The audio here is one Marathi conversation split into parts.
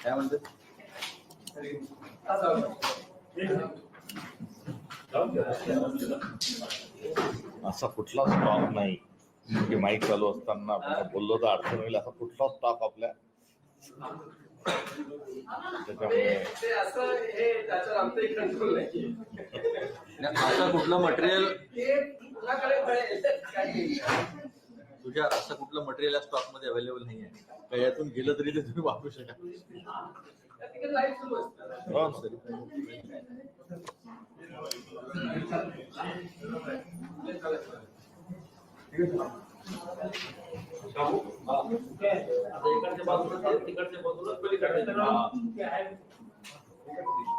काय म्हणतात असा कुठला स्टॉक नाही की माईक चालू असताना बोललो तर अडचण होईल असा कुठला स्टॉक आपल्या त्याच्यामुळे असं कुठलं मटेरियल तुझ्या असं कुठलं मटेरियल या स्टॉक मध्ये अवेलेबल नाही आहे का यातून गेलं तरी ते तुम्ही वापरू शकाल.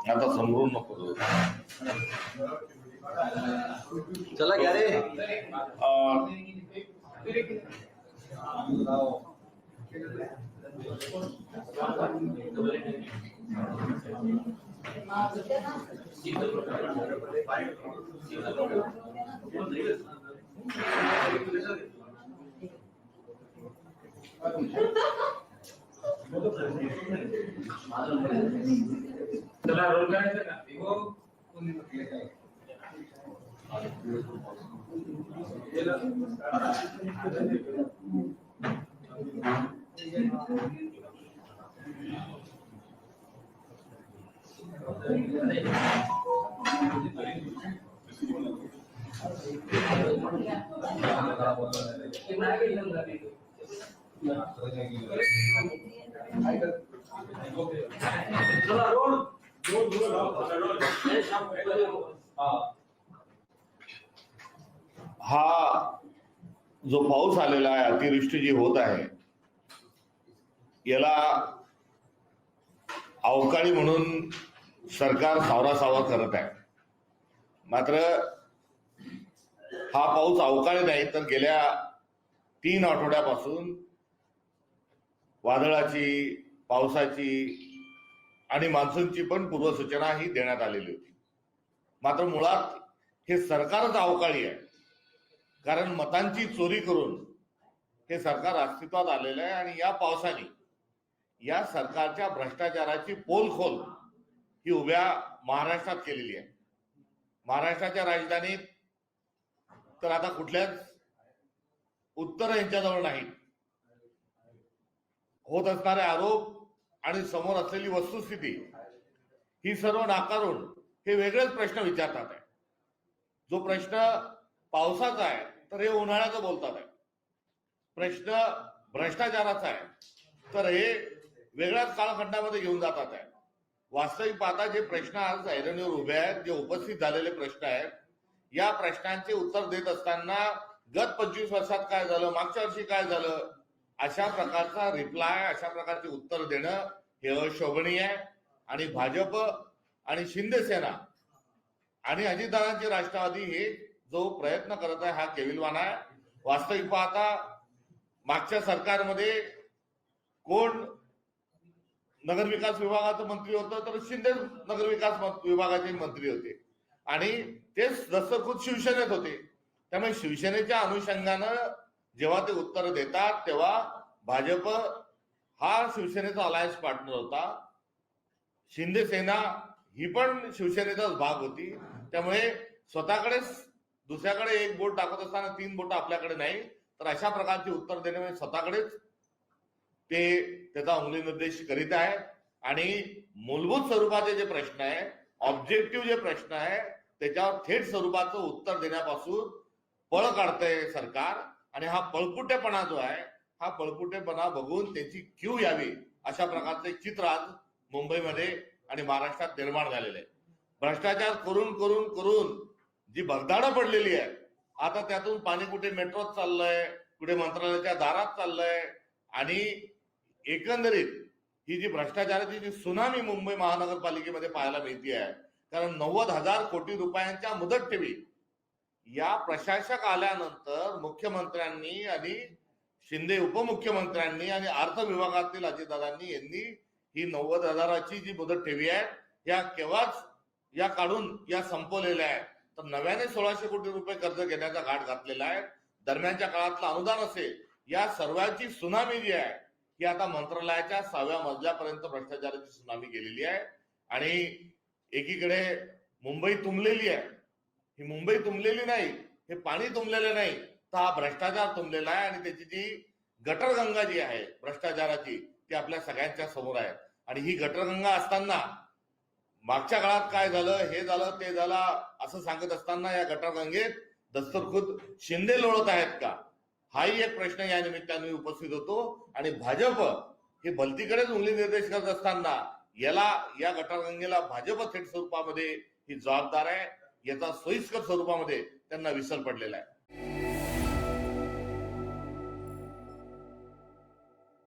आता समरून नको चला घ्या रे. चला रोल करायचं का चला रोल हा जो पाऊस आलेला आहे अतिवृष्टी जी होत आहे याला अवकाळी म्हणून सरकार सावरासावा करत आहे. मात्र हा पाऊस अवकाळी नाही तर गेल्या 3 आठवड्यापासून वादळाची पावसाची आणि मान्सूनची पण पूर्वसूचना ही देण्यात आलेली होती. मात्र मुळात हे सरकारच अवकाळी आहे कारण मतांची चोरी करून हे सरकार अस्तित्वात आलेलं आहे आणि या पावसाने या सरकारच्या भ्रष्टाचाराची पोलखोल ही उभ्या महाराष्ट्रात केलेली आहे. महाराष्ट्राच्या राजधानीत तर आता कुठल्याच उत्तर यांच्याजवळ नाहीत. होत असणारे आरोप आणि समोर असलेली वस्तुस्थिती ही सर्व नाकारून हे वेगळेच प्रश्न विचारतात आहे. जो प्रश्न पावसाचा आहे तर हे उन्हाळ्याचं बोलतात आहे. प्रश्न भ्रष्टाचाराचा आहे तर हे वेगळ्याच कालखंडामध्ये घेऊन जातात आहे. वास्तविक पाहता जे प्रश्न आज ऐरणीवर उभे आहेत, जे उपस्थित झालेले प्रश्न आहेत, या प्रश्नांचे उत्तर देत असताना गत 25 वर्षात काय झालं, मागच्या वर्षी काय झालं, अशा प्रकारचा रिप्लाय, अशा प्रकारचे उत्तर देणं हे अशोभनीय आहे. आणि भाजप आणि शिंदे सेना आणि अजितदादांचे राष्ट्रवादी हे जो प्रयत्न करत आहे हा केविलवाणा आहे. वास्तविक पाहता मागच्या सरकारमध्ये कोण नगरविकास विभागाचं मंत्री होतं तर शिंदे नगरविकास विभागाचे मंत्री होते आणि तेच दस्तखुद शिवसेनेत होते. त्यामुळे शिवसेनेच्या अनुषंगानं जेव्हा ते उत्तर देतात तेव्हा भाजप हा शिवसेनेचा अलायन्स पार्टनर होता. शिंदे सेना ही पण शिवसेनेचाच भाग होती. त्यामुळे स्वतःकडेच दुसऱ्याकडे एक बोट टाकत असताना 3 बोट आपल्याकडे नाही, तर अशा प्रकारचे उत्तर देणे म्हणजे स्वतःकडेच ते त्याचा अंगुली निर्देश करीत आहे. आणि मूलभूत स्वरूपाचे जे प्रश्न आहे, ऑब्जेक्टिव्ह जे प्रश्न आहे, त्याच्यावर थेट स्वरूपाचं उत्तर देण्यापासून पळ काढतंय सरकार. आणि हा पळपुटेपणा जो आहे, हा पळपुटेपणा बघून त्याची क्यू यावी अशा प्रकारचे चित्र आज मुंबईमध्ये आणि महाराष्ट्रात निर्माण झालेले आहे. भ्रष्टाचार करून करून करून जी भगदाडं पडलेली आहे, आता त्यातून पाणी कुठे मेट्रोत चाललंय, कुठे मंत्रालयाच्या दारात चाललंय आणि एकंदरीत ही जी भ्रष्टाचाराची जी सुनामी मुंबई महानगरपालिकेमध्ये पाहायला मिळते आहे. कारण 90,000 कोटी रुपयांच्या मुदत ठेवी या प्रशासक आल्यानंतर मुख्यमंत्र्यांनी आणि शिंदे उपमुख्यमंत्र्यांनी आणि अर्थ विभागातील अजितदादांनी यांनी ही 90,000ची जी मुदत ठेवी आहे या केव्हाच या काढून या संपवलेल्या आहेत. तर नव्याने 1600 कोटी रुपये कर्ज घेण्याचा घाट घातलेला आहे. दरम्यानच्या काळातलं अनुदान असेल या सर्वांची सुनामी जी आहे ही आता मंत्रालयाच्या 6व्या मजल्यापर्यंत भ्रष्टाचाराची सुनामी गेलेली आहे. आणि एकीकडे मुंबई तुंबलेली आहे. ही मुंबई तुंबलेली नाही, हे पाणी तुंबलेलं नाही, तर हा भ्रष्टाचार तुंबलेला आहे. आणि त्याची जी गटरगंगा जी आहे भ्रष्टाचाराची ती आपल्या सगळ्यांच्या समोर आहे. आणि ही गटरगंगा असताना मागच्या काळात काय झालं, हे झालं, ते झालं असं सांगत असताना या गटरगंगेत दस्तरखुद शिंदे लोळत आहेत का, हाही एक प्रश्न या निमित्ताने उपस्थित होतो. आणि भाजप हे भलतीकडेच उंगली निर्देश करत असताना या गटरगंगेला भाजप थेट स्वरूपामध्ये ही जबाबदार आहे, याचा सोयीस्कर स्वरूपामध्ये त्यांना विसर पडलेला आहे.